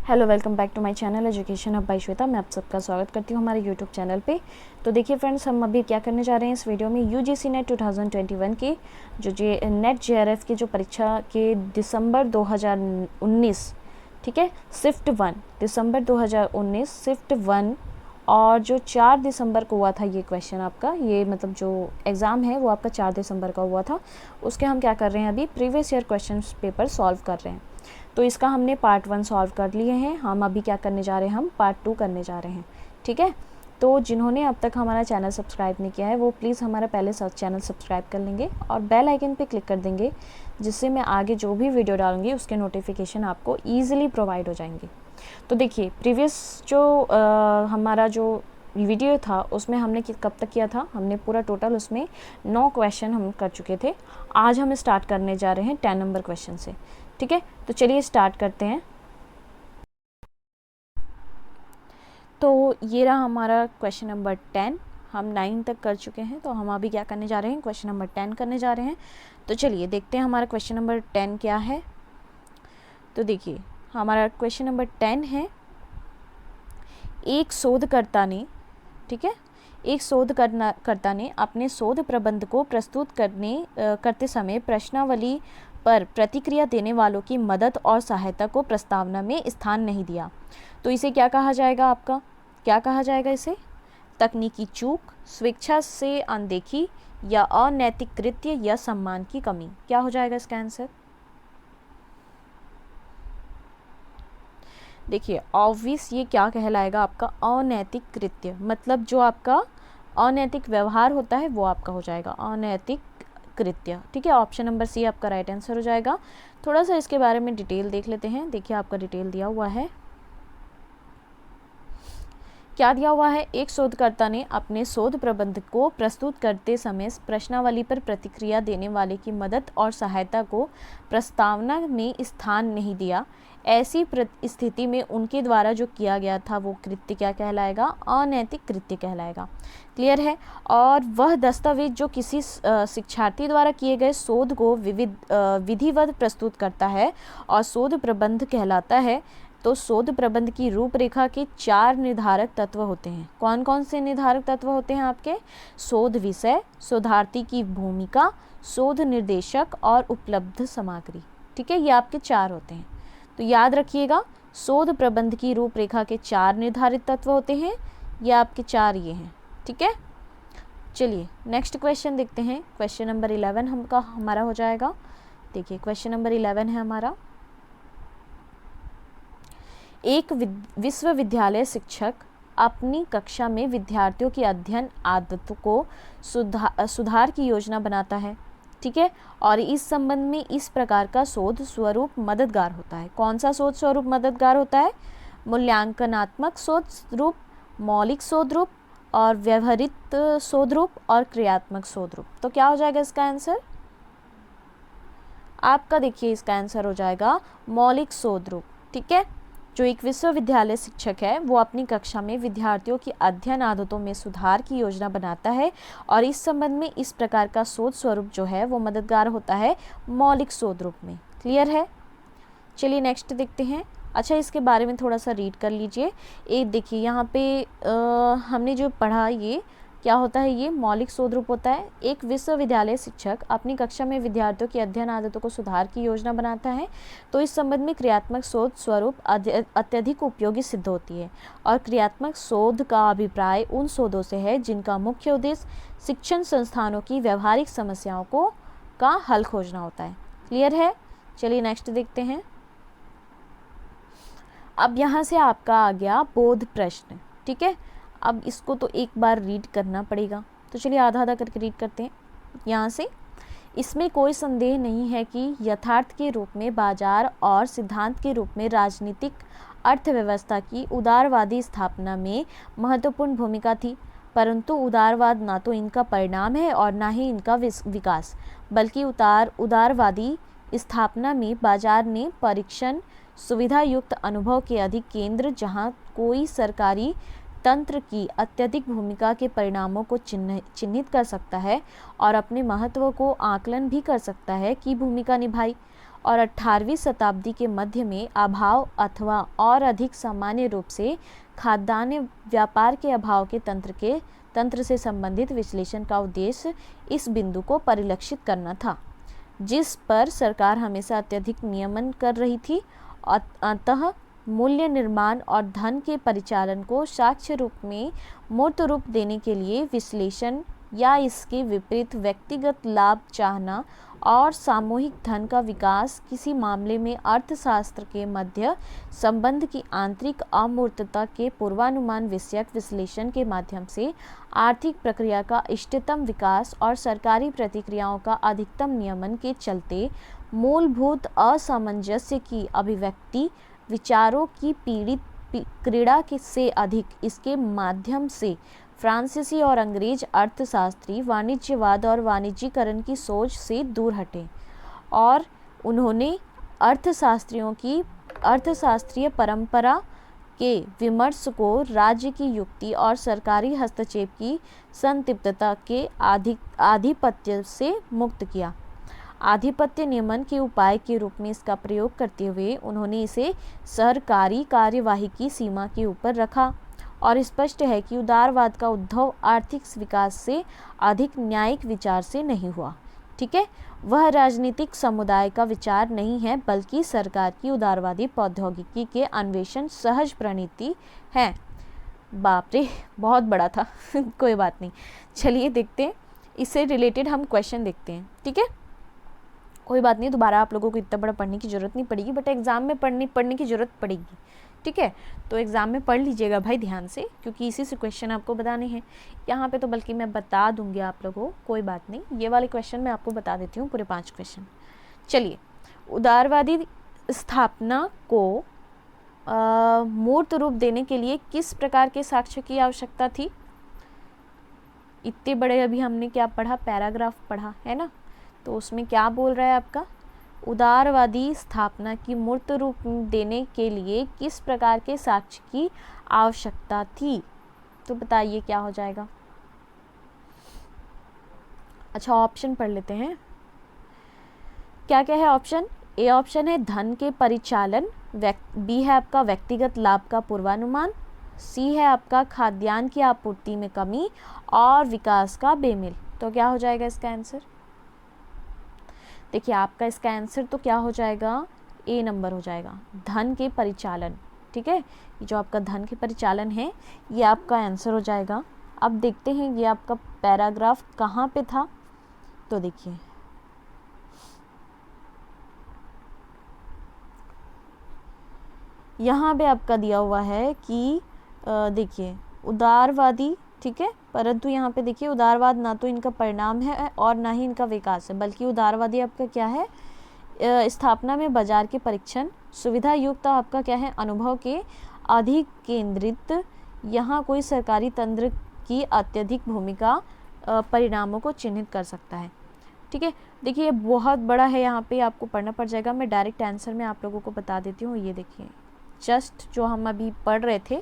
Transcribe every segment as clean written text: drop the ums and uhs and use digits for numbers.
Hello, welcome back to my channel education hub by Shweta. मैं आप सबका स्वागत करती हूँ हमारे यूट्यूब चैनल पे। तो देखिए फ्रेंड्स, हम अभी क्या करने जा रहे हैं इस वीडियो में, यूजीसी नेट 2021 की जो नेट जेआरएफ की जो परीक्षा के दिसंबर 2019, ठीक है, शिफ्ट 1 दिसंबर 2019 शिफ्ट 1 और जो 4 दिसंबर को हुआ था ये क्वेश्चन आपका, ये मतलब जो एग्ज़ाम है वो आपका 4 दिसंबर का हुआ था। उसके हम क्या कर रहे हैं, अभी previous year question paper solve कर रहे हैं। तो इसका हमने पार्ट 1 सॉल्व कर लिए हैं। हम अभी क्या करने जा रहे हैं, हम पार्ट 2 करने जा रहे हैं, ठीक है। तो जिन्होंने अब तक हमारा चैनल सब्सक्राइब नहीं किया है वो प्लीज़ हमारा पहले चैनल सब्सक्राइब कर लेंगे और बेल आइकन पे क्लिक कर देंगे, जिससे मैं आगे जो भी वीडियो डालूंगी उसके नोटिफिकेशन आपको ईजिली प्रोवाइड हो जाएंगे। तो देखिए प्रीवियस जो हमारा जो वीडियो था उसमें हमने कब तक किया था, हमने पूरा टोटल उसमें 9 क्वेश्चन हम कर चुके थे। आज हम स्टार्ट करने जा रहे हैं 10 नंबर क्वेश्चन से, ठीक है। तो चलिए स्टार्ट करते हैं। तो ये रहा हमारा क्वेश्चन नंबर 10। हम 9 तक कर चुके हैं, तो हम अभी क्या करने जा रहे हैं, क्वेश्चन नंबर 10 करने जा रहे हैं। तो चलिए देखते हैं हमारा क्वेश्चन नंबर 10 क्या है। तो देखिए हमारा क्वेश्चन नंबर 10 है, एक शोधकर्ता ने, ठीक है, एक शोधकर्ता ने अपने शोध प्रबंध को प्रस्तुत करते समय प्रश्नावली पर प्रतिक्रिया देने वालों की मदद और सहायता को प्रस्तावना में स्थान नहीं दिया। तो इसे क्या कहा जाएगा, आपका क्या कहा जाएगा इसे? तकनीकी चूक, स्वेच्छा से अनदेखी या अनैतिक कृत्य या सम्मान की कमी। क्या हो जाएगा इसका आंसर? देखिए ऑब्वियस ये क्या कहलाएगा आपका, अनैतिक कृत्य, मतलब जो आपका अनैतिक व्यवहार होता है वो आपका हो जाएगा अनैतिक कृत्य, ठीक है। ऑप्शन नंबर सी आपका राइट आंसर हो जाएगा। थोड़ा सा इसके बारे में डिटेल देख लेते हैं। देखिए आपका डिटेल दिया हुआ है, क्या दिया हुआ है, एक शोधकर्ता ने अपने शोध प्रबंध को प्रस्तुत करते समय प्रश्नावली पर प्रतिक्रिया देने वाले की मदद और सहायता को प्रस्तावना में स्थान नहीं दिया। ऐसी स्थिति में उनके द्वारा जो किया गया था वो कृत्य क्या कहलाएगा, अनैतिक कृत्य कहलाएगा। क्लियर है। और वह दस्तावेज जो किसी शिक्षार्थी द्वारा किए गए शोध को विधिवत प्रस्तुत करता है और शोध प्रबंध कहलाता है। तो शोध प्रबंध की रूपरेखा के 4 निर्धारक तत्व होते हैं। कौन कौन से निर्धारक तत्व होते हैं आपके? शोध विषय, शोधार्थी की भूमिका, शोध निर्देशक और उपलब्ध सामग्री, ठीक है। ये आपके 4 होते हैं। तो याद रखिएगा, शोध प्रबंध की रूपरेखा के 4 निर्धारित तत्व होते हैं। ये आपके 4 ये हैं, ठीक है। चलिए नेक्स्ट क्वेश्चन देखते हैं। क्वेश्चन नंबर 11 हमारा हो जाएगा। देखिए क्वेश्चन नंबर 11 है हमारा, एक विश्वविद्यालय शिक्षक अपनी कक्षा में विद्यार्थियों की अध्ययन आदतों को सुधार की योजना बनाता है, ठीक है। और इस संबंध में इस प्रकार का शोध स्वरूप मददगार होता है। कौन सा शोध स्वरूप मददगार होता है? मूल्यांकनात्मक शोध रूप, मौलिक शोध रूप और व्यवहारित शोध रूप और क्रियात्मक शोध रूप। तो क्या हो जाएगा इसका आंसर आपका? देखिए इसका आंसर हो जाएगा मौलिक शोध रूप, ठीक है। जो एक विश्वविद्यालय शिक्षक है वो अपनी कक्षा में विद्यार्थियों की अध्ययन आदतों में सुधार की योजना बनाता है और इस संबंध में इस प्रकार का शोध स्वरूप जो है वो मददगार होता है मौलिक शोध रूप में। क्लियर है। चलिए नेक्स्ट देखते हैं। अच्छा, इसके बारे में थोड़ा सा रीड कर लीजिए। एक देखिए यहाँ पे हमने जो पढ़ा, ये क्या होता है, ये मौलिक शोध रूप होता है। एक विश्वविद्यालय शिक्षक अपनी कक्षा में विद्यार्थियों की अध्ययन आदतों को सुधार की योजना बनाता है। तो इस संबंध में क्रियात्मक शोध स्वरूप अत्यधिक उपयोगी सिद्ध होती है और क्रियात्मक शोध का अभिप्राय उन शोधों से है जिनका मुख्य उद्देश्य शिक्षण संस्थानों की व्यवहारिक समस्याओं का हल खोजना होता है। क्लियर है। चलिए नेक्स्ट देखते हैं। अब यहाँ से आपका आ गया बोध प्रश्न, ठीक है। अब इसको तो एक बार रीड करना पड़ेगा, तो चलिए आधा आधा करके रीड करते हैं यहाँ से। इसमें कोई संदेह नहीं है कि यथार्थ के रूप में बाजार और सिद्धांत के रूप में राजनीतिक अर्थव्यवस्था की उदारवादी स्थापना में महत्वपूर्ण भूमिका थी, परंतु उदारवाद ना तो इनका परिणाम है और ना ही इनका विकास, बल्कि उदारवादी स्थापना में बाजार ने परीक्षण सुविधा युक्त अनुभव के अधिक केंद्र, जहां कोई सरकारी तंत्र की अत्यधिक भूमिका के परिणामों को चिन्हित कर सकता है और अपने महत्व को आकलन भी कर सकता है, की भूमिका निभाई और 18वीं शताब्दी के मध्य में अभाव अथवा और अधिक सामान्य रूप से खाद्यान्न व्यापार के अभाव के तंत्र से संबंधित विश्लेषण का उद्देश्य इस बिंदु को परिलक्षित करना था, जिस पर सरकार हमेशा अत्यधिक नियमन कर रही थी। अतः मूल्य निर्माण और धन के परिचालन को साक्ष्य रूप में मूर्त रूप देने के लिए विश्लेषण या इसके विपरीत व्यक्तिगत लाभ चाहना और सामूहिक धन का विकास किसी मामले में अर्थशास्त्र के मध्य संबंध की आंतरिक अमूर्तता के पूर्वानुमान विषयक विश्लेषण के माध्यम से आर्थिक प्रक्रिया का इष्टतम विकास और सरकारी प्रतिक्रियाओं का अधिकतम नियमन के चलते मूलभूत असामंजस्य की अभिव्यक्ति विचारों की पीड़ित क्रीड़ा से अधिक इसके माध्यम से फ्रांसीसी और अंग्रेज अर्थशास्त्री वाणिज्यवाद और वाणिज्यीकरण की सोच से दूर हटे और उन्होंने अर्थशास्त्रीय परंपरा के विमर्श को राज्य की युक्ति और सरकारी हस्तक्षेप की संदिग्धता के आधिपत्य से मुक्त किया। आधिपत्य नियमन के उपाय के रूप में इसका प्रयोग करते हुए उन्होंने इसे सरकारी कार्यवाही की सीमा के ऊपर रखा और स्पष्ट है कि उदारवाद का उद्भव आर्थिक विकास से अधिक न्यायिक विचार से नहीं हुआ। ठीक है, वह राजनीतिक समुदाय का विचार नहीं है बल्कि सरकार की उदारवादी प्रौद्योगिकी के अन्वेषण सहज प्रणीति है। बाप रे, बहुत बड़ा था कोई बात नहीं, चलिए देखते हैं, इससे रिलेटेड हम क्वेश्चन देखते हैं। ठीक है, कोई बात नहीं, दोबारा आप लोगों को इतना बड़ा पढ़ने की ज़रूरत नहीं पड़ेगी, बट एग्ज़ाम में पढ़ने की ज़रूरत पड़ेगी। ठीक है, तो एग्ज़ाम में पढ़ लीजिएगा भाई ध्यान से, क्योंकि इसी से क्वेश्चन आपको बताने हैं। यहाँ पे तो बल्कि मैं बता दूंगी आप लोगों को, कोई बात नहीं, ये वाले क्वेश्चन मैं आपको बता देती हूँ, पूरे 5 क्वेश्चन। चलिए, उदारवादी स्थापना को मूर्त रूप देने के लिए किस प्रकार के साक्ष्य की आवश्यकता थी? इतने बड़े अभी हमने क्या पढ़ा, पैराग्राफ पढ़ा है ना, तो उसमें क्या बोल रहा है आपका, उदारवादी स्थापना की मूर्त रूप देने के लिए किस प्रकार के साक्ष्य की आवश्यकता थी? तो बताइए क्या हो जाएगा। अच्छा, ऑप्शन पढ़ लेते हैं, क्या क्या है ऑप्शन। ए ऑप्शन है धन के परिचालन, बी है आपका व्यक्तिगत लाभ का पूर्वानुमान, सी है आपका खाद्यान्न की आपूर्ति में कमी और विकास का बेमेल। तो क्या हो जाएगा इसका आंसर? देखिए, आपका इसका आंसर तो क्या हो जाएगा, ए नंबर हो जाएगा, धन के परिचालन। ठीक है, ये जो आपका धन के परिचालन है ये आपका आंसर हो जाएगा। अब देखते हैं ये आपका पैराग्राफ कहाँ पे था, तो देखिए यहाँ पे आपका दिया हुआ है कि देखिए उदारवादी, ठीक है, परंतु यहाँ पे देखिए उदारवाद ना तो इनका परिणाम है और ना ही इनका विकास है, बल्कि उदारवादी आपका क्या है, स्थापना में बाजार के परीक्षण, सुविधा युक्त आपका क्या है, अनुभव के अधिक केंद्रित, यहाँ कोई सरकारी तंत्र की अत्यधिक भूमिका परिणामों को चिन्हित कर सकता है। ठीक है, देखिए ये बहुत बड़ा है, यहाँ पे आपको पढ़ना पड़ जाएगा। मैं डायरेक्ट आंसर में आप लोगों को बता देती हूँ। ये देखिए जस्ट जो हम अभी पढ़ रहे थे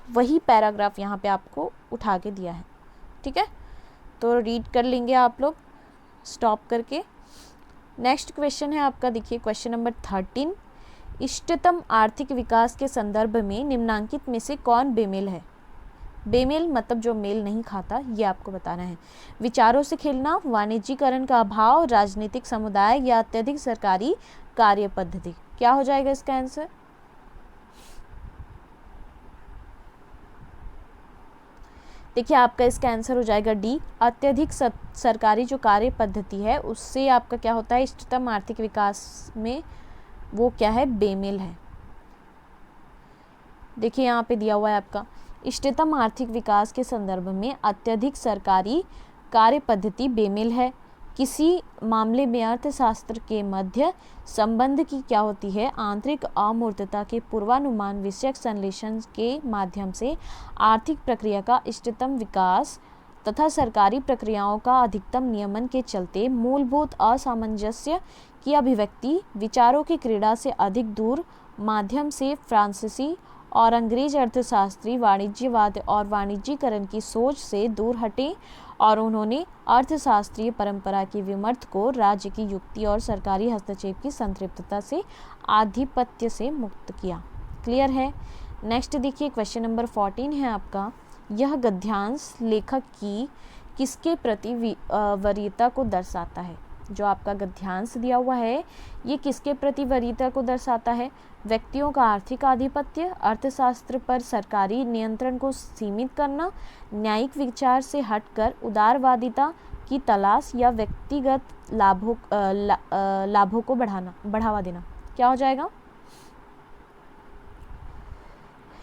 वही पैराग्राफ यहाँ पे आपको उठा के दिया है। ठीक है, तो रीड कर लेंगे आप लोग स्टॉप करके। नेक्स्ट क्वेश्चन है आपका, देखिए क्वेश्चन नंबर 13, इष्टतम आर्थिक विकास के संदर्भ में निम्नांकित में से कौन बेमेल है? बेमेल मतलब जो मेल नहीं खाता, ये आपको बताना है। विचारों से खेलना, वाणिज्यीकरण का अभाव, राजनीतिक समुदाय या अत्यधिक सरकारी कार्य पद्धति। क्या हो जाएगा इसका आंसर? देखिए आपका इसका आंसर हो जाएगा डी, अत्यधिक सरकारी जो कार्य पद्धति है उससे आपका क्या होता है, इष्टतम आर्थिक विकास में वो क्या है, बेमेल है। देखिए यहाँ पे दिया हुआ है आपका, इष्टतम आर्थिक विकास के संदर्भ में अत्यधिक सरकारी कार्य पद्धति बेमेल है। किसी मामले में अर्थशास्त्र के मध्य संबंध की क्या होती है, आंतरिक अमूर्तता के पूर्वानुमान विषयक संश्लेषण के माध्यम से आर्थिक प्रक्रिया का इष्टतम विकास तथा सरकारी प्रक्रियाओं का अधिकतम नियमन के चलते मूलभूत असामंजस्य की अभिव्यक्ति विचारों की क्रीड़ा से अधिक दूर माध्यम से फ्रांसीसी और अंग्रेज अर्थशास्त्री वाणिज्यवाद और वाणिज्यीकरण की सोच से दूर हटे और उन्होंने अर्थशास्त्रीय परंपरा की विमर्श को राज्य की युक्ति और सरकारी हस्तक्षेप की संतृप्तता से आधिपत्य से मुक्त किया। क्लियर है। नेक्स्ट देखिए क्वेश्चन नंबर 14 है आपका, यह गद्यांश लेखक की किसके प्रति वरीयता को दर्शाता है। जो आपका गद्यांश दिया हुआ है ये किसके प्रति वरीयता को दर्शाता है। व्यक्तियों का आर्थिक आधिपत्य, अर्थशास्त्र पर सरकारी नियंत्रण को सीमित करना, न्यायिक विचार से हटकर उदारवादिता की तलाश या व्यक्तिगत लाभों को बढ़ावा देना। क्या हो जाएगा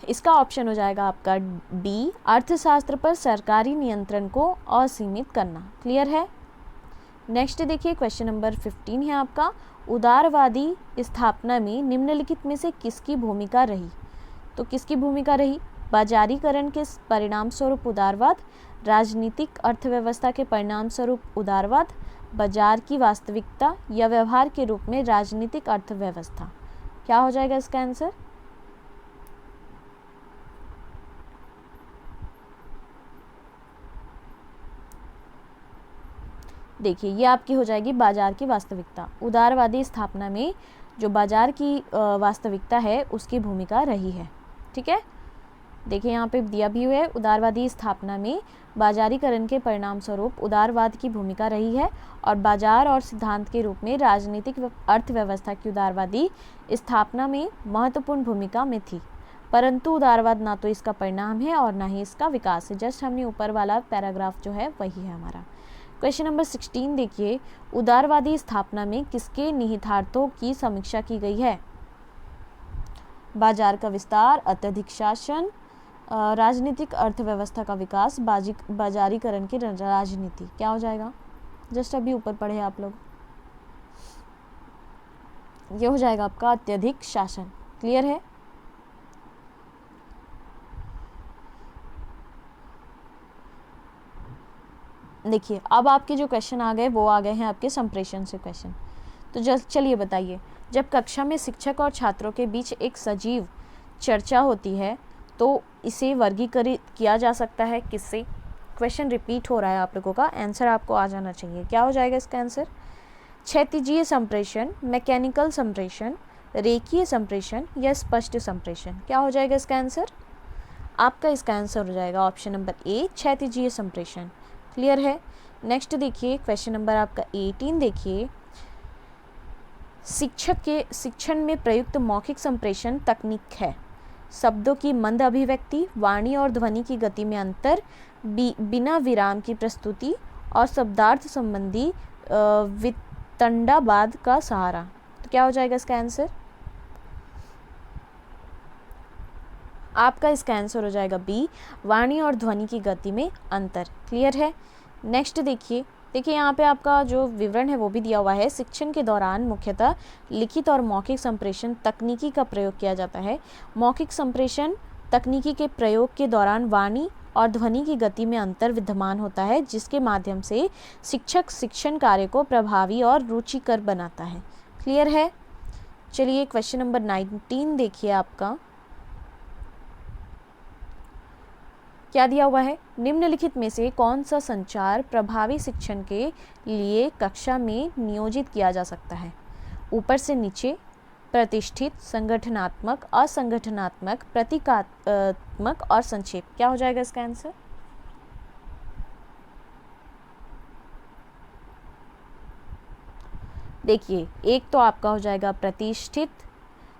इसका ऑप्शन हो जाएगा आपका डी, अर्थशास्त्र पर सरकारी नियंत्रण को असीमित करना। क्लियर है। नेक्स्ट देखिए क्वेश्चन नंबर 15 है आपका, उदारवादी स्थापना में निम्नलिखित में से किसकी भूमिका रही। तो किसकी भूमिका रही। बाजारीकरण के परिणाम स्वरूप उदारवाद, राजनीतिक अर्थव्यवस्था के परिणाम स्वरूप उदारवाद, बाजार की वास्तविकता या व्यवहार के रूप में राजनीतिक अर्थव्यवस्था। क्या हो जाएगा इसका आंसर। देखिए ये आपकी हो जाएगी बाजार की वास्तविकता। उदारवादी स्थापना में जो बाजार की वास्तविकता है उसकी भूमिका रही है। ठीक है। देखिए यहाँ पे दिया भी हुआ है, उदारवादी स्थापना में बाजारीकरण के परिणाम स्वरूप उदारवाद की भूमिका रही है और बाजार और सिद्धांत के रूप में राजनीतिक अर्थव्यवस्था की उदारवादी स्थापना में महत्वपूर्ण भूमिका में थी, परंतु उदारवाद ना तो इसका परिणाम है और ना ही इसका विकास है। जस्ट हमने ऊपर वाला पैराग्राफ जो है वही है हमारा। क्वेश्चन नंबर 16 देखिए, उदारवादी स्थापना में किसके निहितार्थों की समीक्षा की गई है। बाजार का विस्तार, अत्यधिक शासन, राजनीतिक अर्थव्यवस्था का विकास, बाजारीकरण की राजनीति। क्या हो जाएगा। जस्ट अभी ऊपर पढ़े आप लोग, ये हो जाएगा आपका अत्यधिक शासन। क्लियर है। देखिए अब आपके जो क्वेश्चन आ गए वो आ गए हैं आपके संप्रेषण से क्वेश्चन। तो जस्ट चलिए बताइए, जब कक्षा में शिक्षक और छात्रों के बीच एक सजीव चर्चा होती है तो इसे वर्गीकृत किया जा सकता है किससे। क्वेश्चन रिपीट हो रहा है आप लोगों का, आंसर आपको आ जाना चाहिए। क्या हो जाएगा इसका आंसर। क्षैतिजीय संप्रेषण, मैकेनिकल संप्रेषण, रेखीय संप्रेषण या स्पष्ट संप्रेषण। क्या हो जाएगा इसका आंसर। आपका इसका आंसर हो जाएगा ऑप्शन नंबर ए, क्षैतिजीय संप्रेषण। क्लियर है। नेक्स्ट देखिए क्वेश्चन नंबर आपका 18 देखिए, शिक्षण में प्रयुक्त मौखिक संप्रेषण तकनीक है। शब्दों की मंद अभिव्यक्ति, वाणी और ध्वनि की गति में अंतर, बिना विराम की प्रस्तुति और शब्दार्थ संबंधी वितंडावाद का सहारा। तो क्या हो जाएगा इसका आंसर। आपका इसका आंसर हो जाएगा बी, वाणी और ध्वनि की गति में अंतर। क्लियर है। नेक्स्ट देखिए यहाँ पे आपका जो विवरण है वो भी दिया हुआ है। शिक्षण के दौरान मुख्यतः लिखित और मौखिक संप्रेषण तकनीकी का प्रयोग किया जाता है। मौखिक संप्रेषण तकनीकी के प्रयोग के दौरान वाणी और ध्वनि की गति में अंतर विद्यमान होता है, जिसके माध्यम से शिक्षक शिक्षण कार्य को प्रभावी और रुचिकर बनाता है। क्लियर है। चलिए क्वेश्चन नंबर 19 देखिए आपका क्या दिया हुआ है। निम्नलिखित में से कौन सा संचार प्रभावी शिक्षण के लिए कक्षा में नियोजित किया जा सकता है। ऊपर से नीचे, प्रतिष्ठित, संगठनात्मक, असंगठनात्मक, प्रतीकात्मक और संक्षेप। क्या हो जाएगा इसका आंसर। देखिए एक तो आपका हो जाएगा प्रतिष्ठित,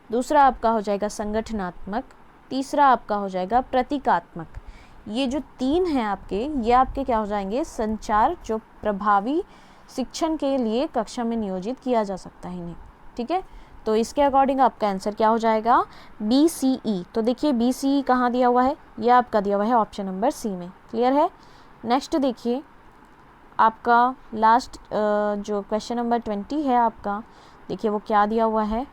दूसरा आपका हो जाएगा संगठनात्मक, तीसरा आपका हो जाएगा प्रतीकात्मक। ये जो तीन हैं आपके, ये आपके क्या हो जाएंगे, संचार जो प्रभावी शिक्षण के लिए कक्षा में नियोजित किया जा सकता है इन्हें। ठीक है। तो इसके अकॉर्डिंग आपका आंसर क्या हो जाएगा, BCE। तो देखिए BCE कहाँ दिया हुआ है, ये आपका दिया हुआ है ऑप्शन नंबर सी में। क्लियर है। नेक्स्ट देखिए आपका लास्ट जो क्वेश्चन नंबर 20 है आपका, देखिए वो क्या दिया हुआ है।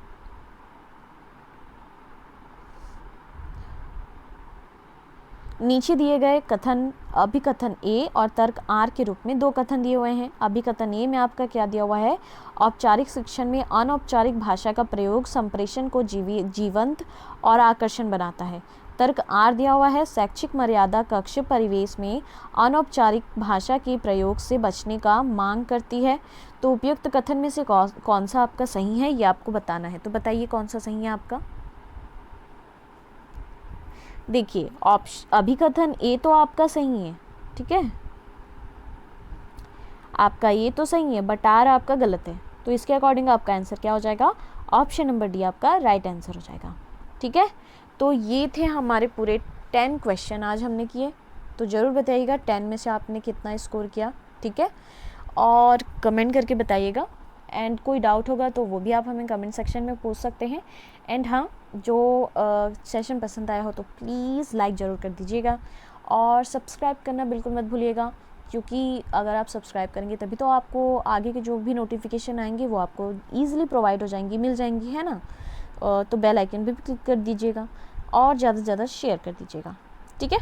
नीचे दिए गए कथन अभिकथन ए और तर्क आर के रूप में 2 कथन दिए हुए हैं। अभिकथन ए में आपका क्या दिया हुआ है, औपचारिक शिक्षण में अनौपचारिक भाषा का प्रयोग संप्रेषण को जीवंत और आकर्षण बनाता है। तर्क आर दिया हुआ है, शैक्षिक मर्यादा कक्ष परिवेश में अनौपचारिक भाषा के प्रयोग से बचने का मांग करती है। तो उपयुक्त कथन में से कौन सा आपका सही है, ये आपको बताना है। तो बताइए कौन सा सही है आपका। देखिए अभिकथन ए तो आपका सही है, ठीक है, आपका ये तो सही है, बट आर आपका गलत है। तो इसके अकॉर्डिंग आपका आंसर क्या हो जाएगा, ऑप्शन नंबर डी आपका राइट आंसर हो जाएगा। ठीक है, तो ये थे हमारे पूरे 10 क्वेश्चन आज हमने किए। तो ज़रूर बताइएगा 10 में से आपने कितना स्कोर किया, ठीक है, और कमेंट करके बताइएगा। एंड कोई डाउट होगा तो वो भी आप हमें कमेंट सेक्शन में पूछ सकते हैं। एंड हाँ, जो सेशन पसंद आया हो तो प्लीज़ लाइक ज़रूर कर दीजिएगा और सब्सक्राइब करना बिल्कुल मत भूलिएगा, क्योंकि अगर आप सब्सक्राइब करेंगे तभी तो आपको आगे के जो भी नोटिफिकेशन आएंगे वो आपको ईजिली प्रोवाइड हो जाएंगी, मिल जाएंगी, है ना। तो बेल आइकन भी क्लिक कर दीजिएगा और ज़्यादा से ज़्यादा शेयर कर दीजिएगा, ठीक है।